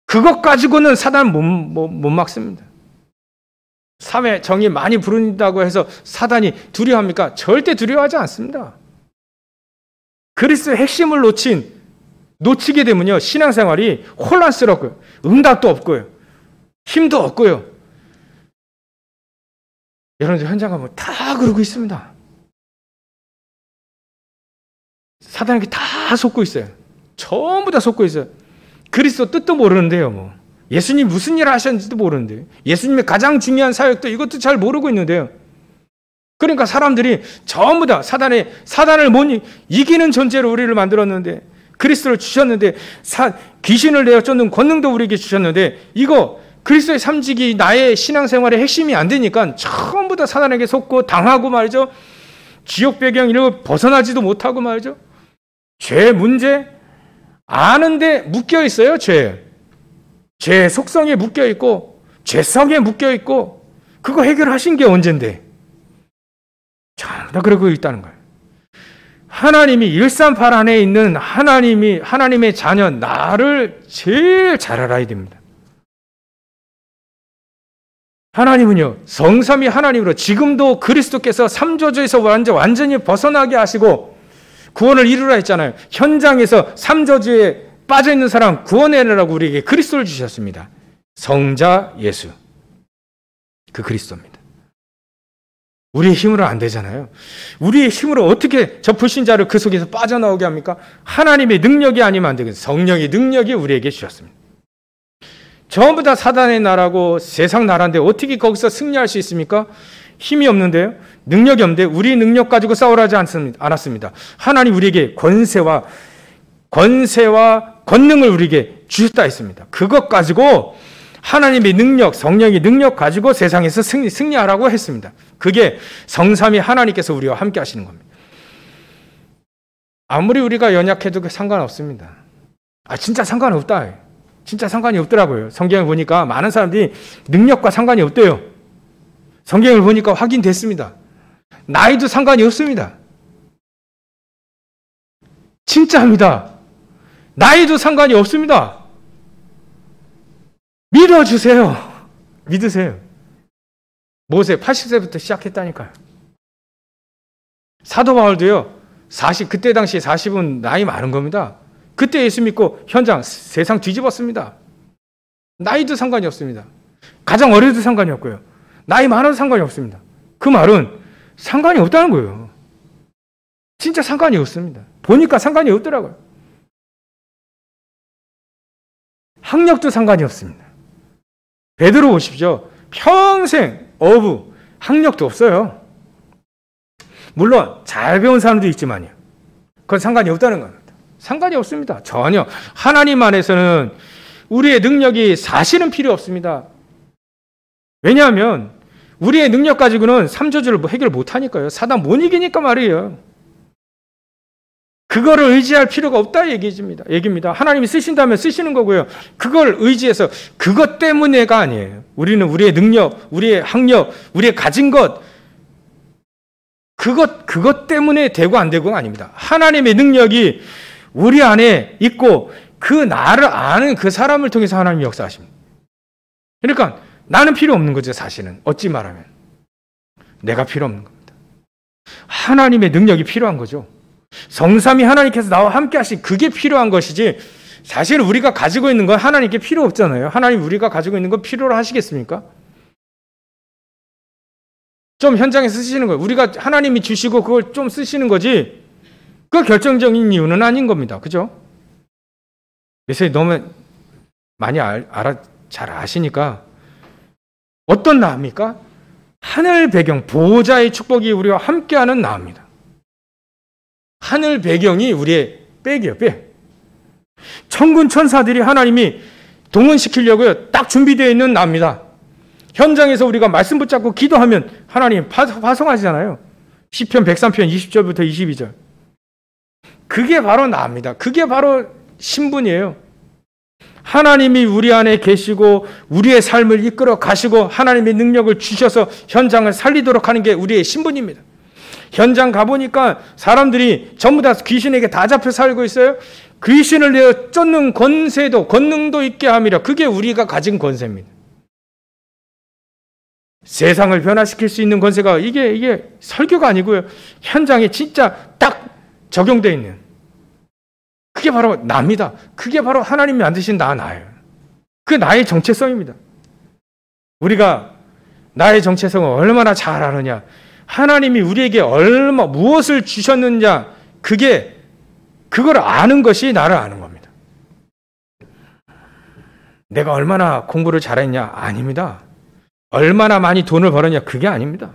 그것 가지고는 사단은 못 막습니다. 사회 정의 많이 부른다고 해서 사단이 두려워합니까? 절대 두려워하지 않습니다. 그리스도의 핵심을 놓치게 되면요, 신앙생활이 혼란스럽고요, 응답도 없고요, 힘도 없고요. 여러분들 현장 가면 다 그러고 있습니다. 사단에게 다 속고 있어요. 전부 다 속고 있어요. 그리스도 뜻도 모르는데요. 예수님 무슨 일을 하셨는지도 모르는데요. 예수님의 가장 중요한 사역도 이것도 잘 모르고 있는데요. 그러니까 사람들이 전부 다 사단을 못 이기는 존재로 우리를 만들었는데, 그리스도를 주셨는데, 귀신을 내어 쫓는 권능도 우리에게 주셨는데, 이거 그리스도의 삼직이 나의 신앙생활의 핵심이 안 되니까 전부 다 사단에게 속고 당하고 말이죠. 지옥 배경 이런 거 벗어나지도 못하고 말이죠. 죄 문제 아는데 묶여 있어요. 죄 속성에 묶여 있고 죄성에 묶여 있고, 그거 해결하신 게 언젠데. 전부 다 그러고 있다는 거예요. 하나님이 138 안에 있는 하나님의 자녀, 나를 제일 잘 알아야 됩니다. 하나님은요, 성삼위 하나님으로 지금도 그리스도께서 삼저주에서 완전히 벗어나게 하시고 구원을 이루라 했잖아요. 현장에서 삼저주에 빠져있는 사람 구원해내라고 우리에게 그리스도를 주셨습니다. 성자 예수, 그 그리스도입니다. 우리의 힘으로 안 되잖아요. 우리의 힘으로 어떻게 저 불신자를 그 속에서 빠져나오게 합니까? 하나님의 능력이 아니면 안 되겠어요. 성령의 능력이 우리에게 주셨습니다. 전부 다 사단의 나라고 세상 나라인데 어떻게 거기서 승리할 수 있습니까? 힘이 없는데요. 능력이 없는데 우리 능력 가지고 싸우라지 않았습니다. 하나님 우리에게 권세와 권능을 우리에게 주셨다 했습니다. 그것 가지고 하나님의 능력, 성령의 능력 가지고 세상에서 승리하라고 했습니다. 그게 성삼위 하나님께서 우리와 함께 하시는 겁니다. 아무리 우리가 연약해도 상관없습니다. 진짜 상관없다. 진짜 상관이 없더라고요. 성경을 보니까 많은 사람들이 능력과 상관이 없대요. 성경을 보니까 확인됐습니다. 나이도 상관이 없습니다. 진짜입니다. 나이도 상관이 없습니다. 믿어주세요. 믿으세요. 모세 80세부터 시작했다니까요. 사도 바울도요, 그때 당시에 40은 나이 많은 겁니다. 그때 예수 믿고 현장 세상 뒤집었습니다. 나이도 상관이 없습니다. 가장 어려도 상관이 없고요. 나이 많아도 상관이 없습니다. 그 말은 상관이 없다는 거예요. 진짜 상관이 없습니다. 보니까 상관이 없더라고요. 학력도 상관이 없습니다. 베드로 보십시오. 평생 어부, 학력도 없어요. 물론 잘 배운 사람도 있지만요. 그건 상관이 없다는 겁니다. 상관이 없습니다. 전혀. 하나님 안에서는 우리의 능력이 사실은 필요 없습니다. 왜냐하면 우리의 능력 가지고는 삼조주를 해결 못하니까요. 사단 못 이기니까 말이에요. 그거를 의지할 필요가 없다 얘기입니다. 하나님이 쓰신다면 쓰시는 거고요. 그걸 의지해서 그것 때문에가 아니에요. 우리는 우리의 능력, 우리의 학력, 우리의 가진 것, 그것 때문에 되고 안 되고가 아닙니다. 하나님의 능력이 우리 안에 있고 그 나를 아는 그 사람을 통해서 하나님이 역사하십니다. 그러니까 나는 필요 없는 거죠, 사실은. 어찌 말하면. 내가 필요 없는 겁니다. 하나님의 능력이 필요한 거죠. 성삼위 하나님께서 나와 함께 하신 그게 필요한 것이지, 사실 우리가 가지고 있는 건 하나님께 필요 없잖아요. 하나님 우리가 가지고 있는 건 필요로 하시겠습니까? 좀 현장에 쓰시는 거예요. 우리가 하나님이 주시고 그걸 좀 쓰시는 거지, 그 결정적인 이유는 아닌 겁니다. 그죠? 그래서 너무 많이 잘 아시니까 어떤 나입니까? 하늘 배경, 보호자의 축복이 우리와 함께하는 나입니다. 하늘 배경이 우리의 백이에요, 백. 천군 천사들이 하나님이 동원시키려고 딱 준비되어 있는 나입니다. 현장에서 우리가 말씀 붙잡고 기도하면 하나님 파송하시잖아요. 시편 103편 20절부터 22절. 그게 바로 나입니다. 그게 바로 신분이에요. 하나님이 우리 안에 계시고 우리의 삶을 이끌어 가시고 하나님의 능력을 주셔서 현장을 살리도록 하는 게 우리의 신분입니다. 현장 가보니까 사람들이 전부 다 귀신에게 다 잡혀 살고 있어요. 귀신을 내어 쫓는 권능도 있게 함이라. 그게 우리가 가진 권세입니다. 세상을 변화시킬 수 있는 권세가 이게 설교가 아니고요. 현장에 진짜 딱 적용되어 있는, 그게 바로 나입니다. 그게 바로 하나님이 만드신 나예요. 그게 나의 정체성입니다. 우리가 나의 정체성을 얼마나 잘 아느냐, 하나님이 우리에게 무엇을 주셨느냐, 그걸 아는 것이 나를 아는 겁니다. 내가 얼마나 공부를 잘했냐? 아닙니다. 얼마나 많이 돈을 벌었냐? 그게 아닙니다.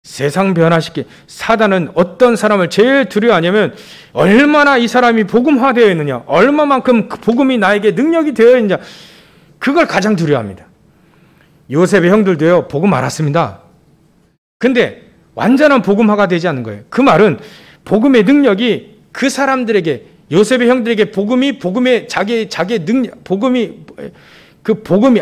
세상 변화시키, 사단은 어떤 사람을 제일 두려워하냐면 얼마나 이 사람이 복음화되어 있느냐, 얼마만큼 그 복음이 나에게 능력이 되어 있느냐, 그걸 가장 두려워합니다. 요셉의 형들도요, 복음 알았습니다. 근데 완전한 복음화가 되지 않는 거예요. 그 말은 복음의 능력이 그 사람들에게, 요셉의 형들에게 복음의 자기의 능력, 복음이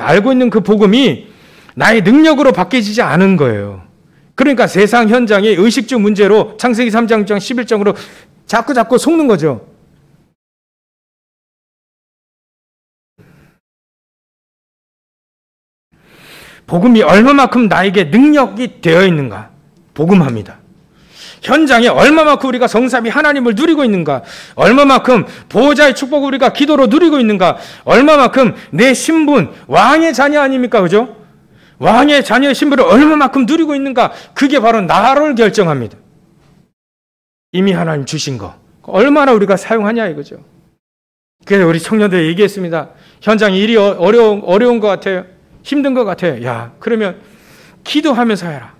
알고 있는 그 복음이 나의 능력으로 바뀌어지지 않은 거예요. 그러니까 세상 현장의 의식주 문제로 창세기 3장 11장으로 자꾸 속는 거죠. 복음이 얼마만큼 나에게 능력이 되어 있는가, 복음합니다. 현장에 얼마만큼 우리가 성삼위 하나님을 누리고 있는가, 얼마만큼 보호자의 축복을 우리가 기도로 누리고 있는가, 얼마만큼 내 신분, 왕의 자녀 아닙니까? 그죠? 왕의 자녀의 신분을 얼마만큼 누리고 있는가, 그게 바로 나를 결정합니다. 이미 하나님 주신 거 얼마나 우리가 사용하냐 이거죠. 그래서 우리 청년들 얘기했습니다. 현장 일이 어려운 것 같아요. 힘든 것 같아요. 야, 그러면 기도하면서 해라.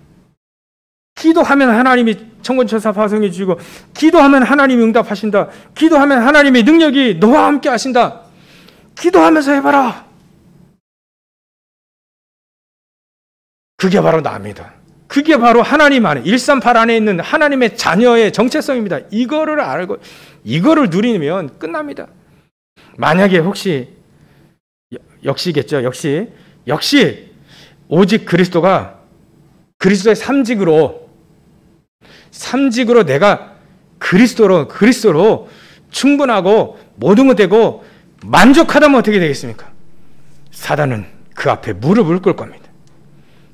기도하면 하나님이 천군천사 파송해 주시고, 기도하면 하나님이 응답하신다. 기도하면 하나님의 능력이 너와 함께 하신다. 기도하면서 해봐라. 그게 바로 나입니다. 그게 바로 하나님 안에, 138 안에 있는 하나님의 자녀의 정체성입니다. 이거를 알고 이거를 누리면 끝납니다. 만약에 혹시, 역시겠죠. 역시 오직 그리스도의 삼직으로 내가 그리스도로 충분하고 모든 것 되고 만족하다면 어떻게 되겠습니까? 사단은 그 앞에 무릎을 꿇을 겁니다.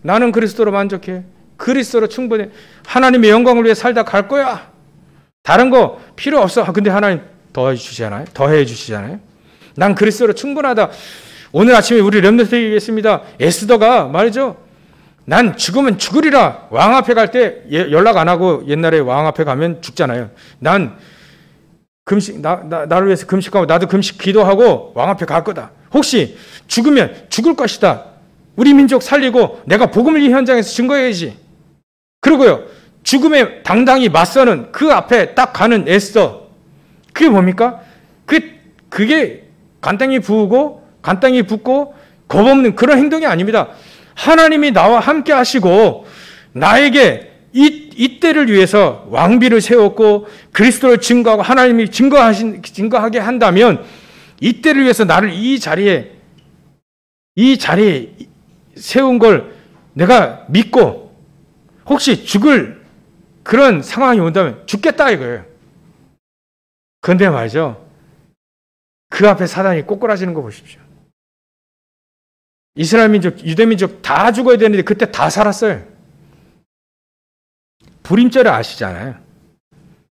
나는 그리스도로 만족해. 그리스도로 충분해. 하나님의 영광을 위해 살다 갈 거야. 다른 거 필요 없어. 근데 하나님 더해 주시잖아요. 난 그리스도로 충분하다. 오늘 아침에 우리 렘넌트 얘기했습니다. 에스더가 말이죠. 난 죽으면 죽으리라. 왕 앞에 갈 때 연락 안 하고, 옛날에 왕 앞에 가면 죽잖아요. 난 금식, 나를 위해서 금식하고 나도 금식 기도하고 왕 앞에 갈 거다. 혹시 죽으면 죽을 것이다. 우리 민족 살리고 내가 복음을 이 현장에서 증거해야지. 그리고요, 죽음에 당당히 맞서는 그 앞에 딱 가는 에스더. 그게 뭡니까? 그게 간단히 부으고 간단히 붓고 겁없는 그런 행동이 아닙니다. 하나님이 나와 함께 하시고 나에게 이 때를 위해서 왕비를 세웠고 그리스도를 증거하고 하나님이 증거하게 한다면 이 때를 위해서 나를 이 자리에 세운 걸 내가 믿고 혹시 죽을 그런 상황이 온다면 죽겠다 이거예요. 그런데 말이죠, 그 앞에 사단이 꼬꾸라지는 거 보십시오. 이스라엘 민족, 유대 민족 다 죽어야 되는데 그때 다 살았어요. 불임절을 아시잖아요.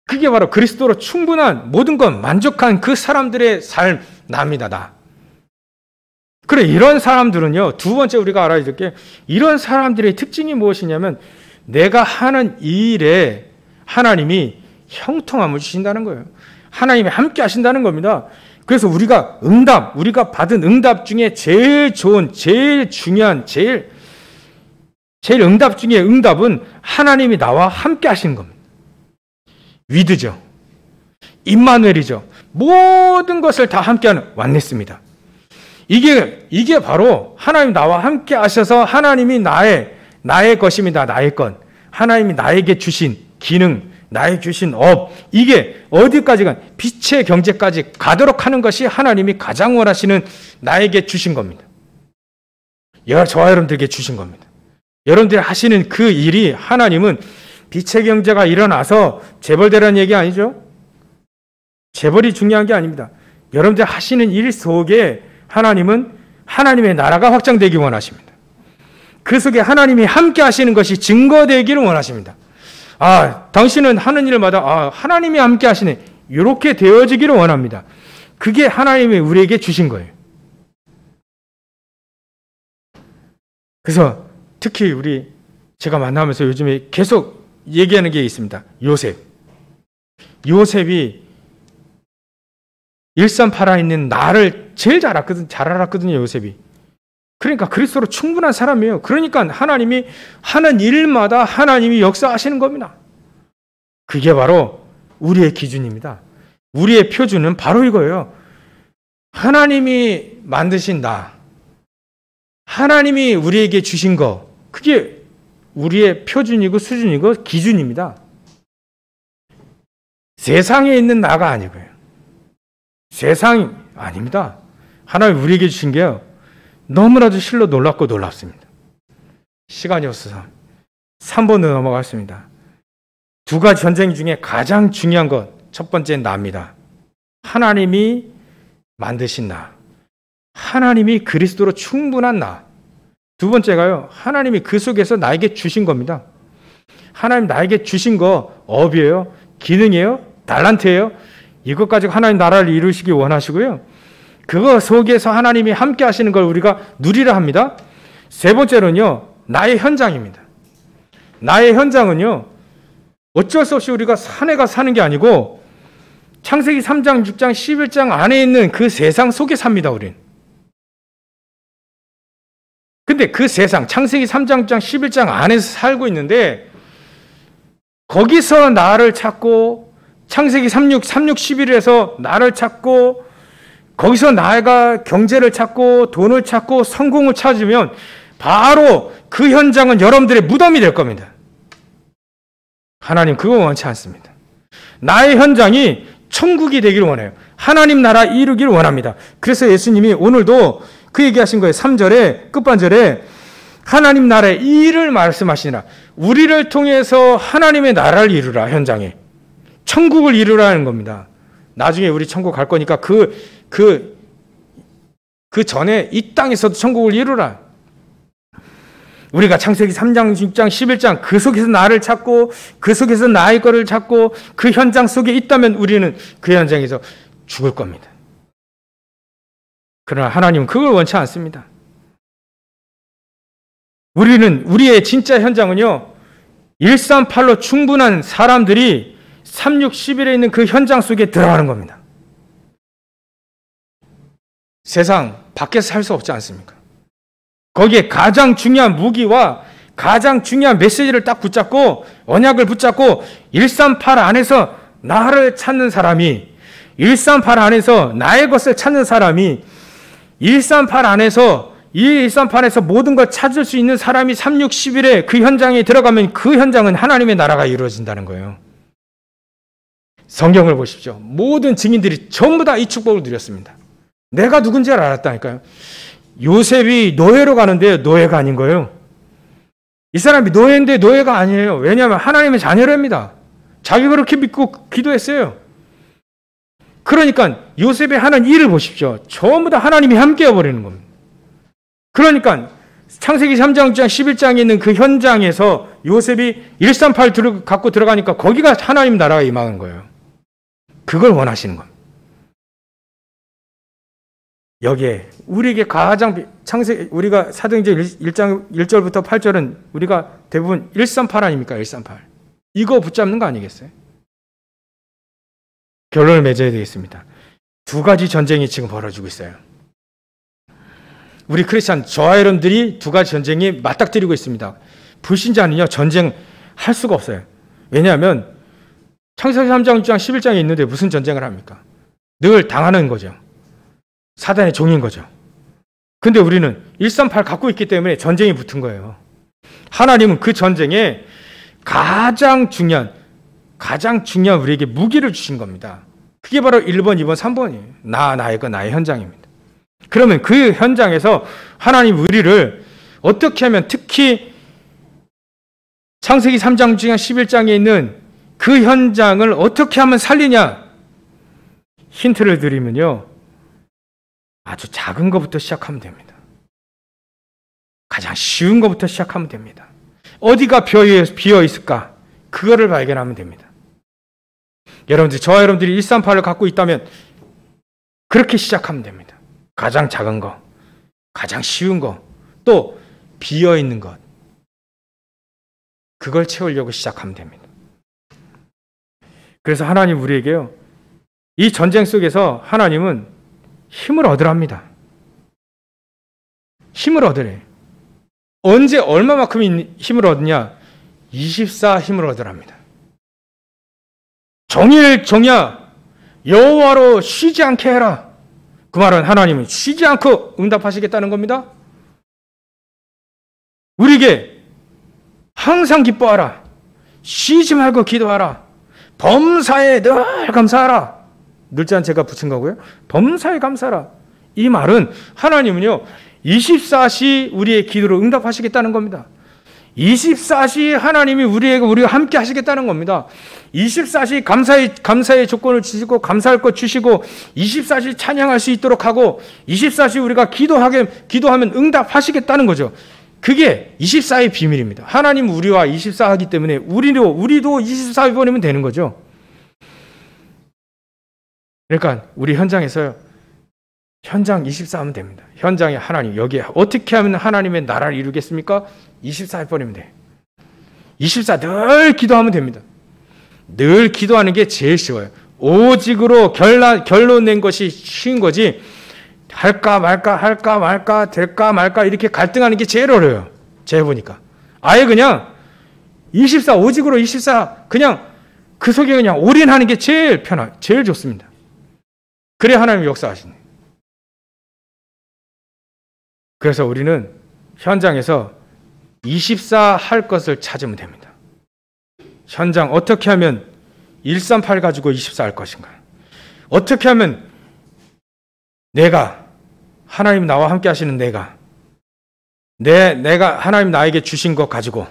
그게 바로 그리스도로 충분한 모든 것 만족한 그 사람들의 삶, 납니다. 나. 그래, 이런 사람들은요, 두 번째 우리가 알아야 될 게, 이런 사람들의 특징이 무엇이냐면 내가 하는 일에 하나님이 형통함을 주신다는 거예요. 하나님이 함께 하신다는 겁니다. 그래서 우리가 받은 응답 중에 제일 좋은, 제일 중요한, 제일 응답 중에 응답은 하나님이 나와 함께 하시는 겁니다. 위드죠. 임마누엘이죠. 모든 것을 다 함께하는 완네스입니다. 이게 바로 하나님 나와 함께 하셔서 하나님이 나의 것입니다. 나의 것. 하나님이 나에게 주신 기능, 나에게 주신 업, 이게 어디까지 빛의 경제까지 가도록 하는 것이 하나님이 가장 원하시는 나에게 주신 겁니다. 저와 여러분들에게 주신 겁니다. 여러분들이 하시는 그 일이 하나님은 빛의 경제가 일어나서 재벌되라는 얘기 아니죠? 재벌이 중요한 게 아닙니다. 여러분들 하시는 일 속에 하나님은 하나님의 나라가 확장되기 원하십니다. 그 속에 하나님이 함께 하시는 것이 증거되기를 원하십니다. 당신은 하는 일마다 하나님이 함께 하시네, 이렇게 되어지기를 원합니다. 그게 하나님이 우리에게 주신 거예요. 그래서 특히 제가 만나면서 요즘에 계속 얘기하는 게 있습니다. 요셉이 일산팔아 있는 나를 제일 잘 알았거든요, 요셉이. 그러니까 그리스도로 충분한 사람이에요. 그러니까 하나님이 하는 일마다 하나님이 역사하시는 겁니다. 그게 바로 우리의 기준입니다. 우리의 표준은 바로 이거예요. 하나님이 만드신 나, 하나님이 우리에게 주신 거, 그게 우리의 표준이고 수준이고 기준입니다. 세상에 있는 나가 아니고요. 세상이 아닙니다. 하나님 우리에게 주신 게요, 너무나도 실로 놀랍고 놀랍습니다. 시간이 없어서 3번으로 넘어갔습니다. 두 가지 전쟁 중에 가장 중요한 것, 첫 번째는 나입니다. 하나님이 만드신 나, 하나님이 그리스도로 충분한 나. 두 번째가요, 하나님이 그 속에서 나에게 주신 겁니다. 하나님 나에게 주신 거 업이에요, 기능이에요, 달란트예요. 이것 가지고 하나님 나라를 이루시기 원하시고요, 그거 속에서 하나님이 함께 하시는 걸 우리가 누리라 합니다. 세 번째로는요, 나의 현장입니다. 나의 현장은요, 어쩔 수 없이 우리가 산에 가서 사는 게 아니고 창세기 3장, 6장, 11장 안에 있는 그 세상 속에 삽니다, 우린. 근데 그 세상, 창세기 3장, 6장, 11장 안에서 살고 있는데 거기서 나를 찾고, 창세기 36, 11에서 나를 찾고, 거기서 나가 경제를 찾고 돈을 찾고 성공을 찾으면 바로 그 현장은 여러분들의 무덤이 될 겁니다. 하나님 그거 원치 않습니다. 나의 현장이 천국이 되기를 원해요. 하나님 나라 이루기를 원합니다. 그래서 예수님이 오늘도 그 얘기하신 거예요. 3절에 끝반절에 하나님 나라의 일을 말씀하시니라. 우리를 통해서 하나님의 나라를 이루라. 현장에 천국을 이루라는 겁니다. 나중에 우리 천국 갈 거니까 그 전에 이 땅에서도 천국을 이루라. 우리가 창세기 3장, 6장, 11장 그 속에서 나를 찾고 그 속에서 나의 거를 찾고 그 현장 속에 있다면 우리는 그 현장에서 죽을 겁니다. 그러나 하나님은 그걸 원치 않습니다. 우리의 진짜 현장은요, 138로 충분한 사람들이 3, 6, 11에 있는 그 현장 속에 들어가는 겁니다. 세상 밖에서 살 수 없지 않습니까? 거기에 가장 중요한 무기와 가장 중요한 메시지를 딱 붙잡고 언약을 붙잡고 138 안에서 나를 찾는 사람이, 138 안에서 나의 것을 찾는 사람이, 138 안에서 이 138에서 모든 걸 찾을 수 있는 사람이 360일에 그 현장에 들어가면 그 현장은 하나님의 나라가 이루어진다는 거예요. 성경을 보십시오. 모든 증인들이 전부 다 이 축복을 누렸습니다. 내가 누군지 알았다니까요. 요셉이 노예로 가는데 노예가 아닌 거예요. 이 사람이 노예인데 노예가 아니에요. 왜냐하면 하나님의 자녀랍니다. 자기 그렇게 믿고 기도했어요. 그러니까 요셉이 하는 일을 보십시오. 전부 다 하나님이 함께 해버리는 겁니다. 그러니까 창세기 3장 11장에 있는 그 현장에서 요셉이 138 갖고 들어가니까 거기가 하나님 나라가 임하는 거예요. 그걸 원하시는 겁니다. 여기에 우리에게 가장 우리가 사도행전 1장 1절부터 8절은 우리가 대부분 138 아닙니까? 138. 이거 붙잡는 거 아니겠어요? 결론을 맺어야 되겠습니다. 두 가지 전쟁이 지금 벌어지고 있어요. 우리 크리스찬 저와 여러분들이 두 가지 전쟁이 맞닥뜨리고 있습니다. 불신자는요 전쟁할 수가 없어요. 왜냐하면 창세기 3장 11장에 있는데 무슨 전쟁을 합니까? 늘 당하는 거죠. 사단의 종인 거죠. 근데 우리는 138 갖고 있기 때문에 전쟁이 붙은 거예요. 하나님은 그 전쟁에 가장 중요한 우리에게 무기를 주신 겁니다. 그게 바로 1번, 2번, 3번이에요. 나의 것, 나의 현장입니다. 그러면 그 현장에서 하나님 우리를 어떻게 하면, 특히 창세기 3장 중에 11장에 있는 그 현장을 어떻게 하면 살리냐? 힌트를 드리면요. 아주 작은 것부터 시작하면 됩니다. 가장 쉬운 것부터 시작하면 됩니다. 어디가 비어 있을까? 그거를 발견하면 됩니다. 여러분들, 저와 여러분들이 138을 갖고 있다면 그렇게 시작하면 됩니다. 가장 작은 것, 가장 쉬운 것, 또 비어 있는 것. 그걸 채우려고 시작하면 됩니다. 그래서 하나님 우리에게요, 이 전쟁 속에서 하나님은 힘을 얻으랍니다. 힘을 얻으래. 언제 얼마만큼 힘을 얻느냐? 24 힘을 얻으랍니다. 종일 종야 여호와로 쉬지 않게 해라. 그 말은 하나님은 쉬지 않고 응답하시겠다는 겁니다. 우리에게 항상 기뻐하라. 쉬지 말고 기도하라. 범사에 늘 감사하라. 늘자는 제가 붙인 거고요. 범사에 감사하라. 이 말은 하나님은요 24시 우리의 기도를 응답하시겠다는 겁니다. 24시 하나님이 우리와 함께 하시겠다는 겁니다. 24시 감사의 조건을 주시고 감사할 것 주시고 24시 찬양할 수 있도록 하고 24시 우리가 기도하면 응답하시겠다는 거죠. 그게 24의 비밀입니다. 하나님 우리와 24 하기 때문에 우리도 24번이면 되는 거죠. 그러니까 우리 현장에서요. 현장 24 하면 됩니다. 현장에 하나님, 여기에 어떻게 하면 하나님의 나라를 이루겠습니까? 24 해버리면 돼. 24 늘 기도하면 됩니다. 늘 기도하는 게 제일 쉬워요. 오직으로 결론 낸 것이 쉬운 거지, 할까 말까 될까 말까 이렇게 갈등하는 게 제일 어려워요. 제가 보니까. 아예 그냥 24, 오직으로 24 그냥 그 속에 그냥 올인하는 게 제일 제일 좋습니다. 그래 하나님 역사하시네. 그래서 우리는 현장에서 24 할 것을 찾으면 됩니다. 현장 어떻게 하면 138 가지고 24 할 것인가? 어떻게 하면 내가 하나님 나와 함께 하시는 내가 하나님 나에게 주신 것 가지고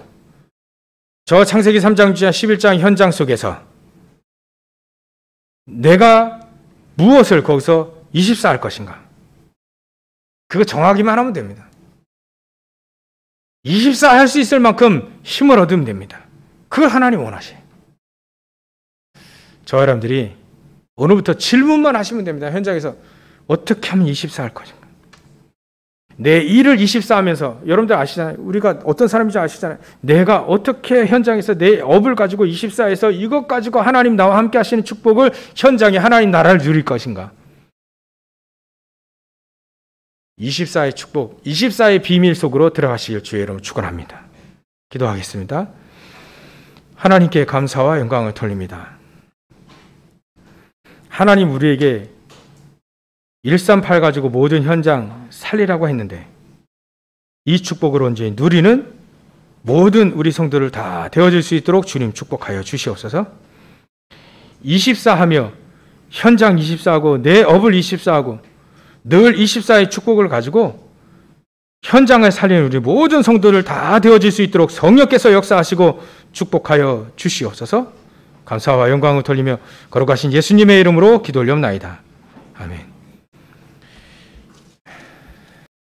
저 창세기 3장 11장 현장 속에서 내가 무엇을 거기서 24 할 것인가? 그거 정하기만 하면 됩니다. 24 할 수 있을 만큼 힘을 얻으면 됩니다. 그걸 하나님 원하셔요. 저 여러분들이 오늘부터 질문만 하시면 됩니다. 현장에서 어떻게 하면 24 할 것인가? 내 일을 24 하면서 여러분들 아시잖아요. 우리가 어떤 사람인지 아시잖아요. 내가 어떻게 현장에서 내 업을 가지고 24에서 이것 가지고 하나님 나와 함께 하시는 축복을 현장에 하나님 나라를 누릴 것인가? 24의 축복, 24의 비밀 속으로 들어가시길 주의 이름으로 축원합니다. 기도하겠습니다. 하나님께 감사와 영광을 돌립니다. 하나님 우리에게 138 가지고 모든 현장 살리라고 했는데 이 축복을 온전히 누리는 모든 우리 성도를 다 되어질 수 있도록 주님 축복하여 주시옵소서. 24하며 현장 24하고 내 업을 24하고 늘 24의 축복을 가지고 현장을 살리는 우리 모든 성도를 다 되어질 수 있도록 성령께서 역사하시고 축복하여 주시옵소서. 감사와 영광을 돌리며 걸어가신 예수님의 이름으로 기도 올려옵나이다. 아멘.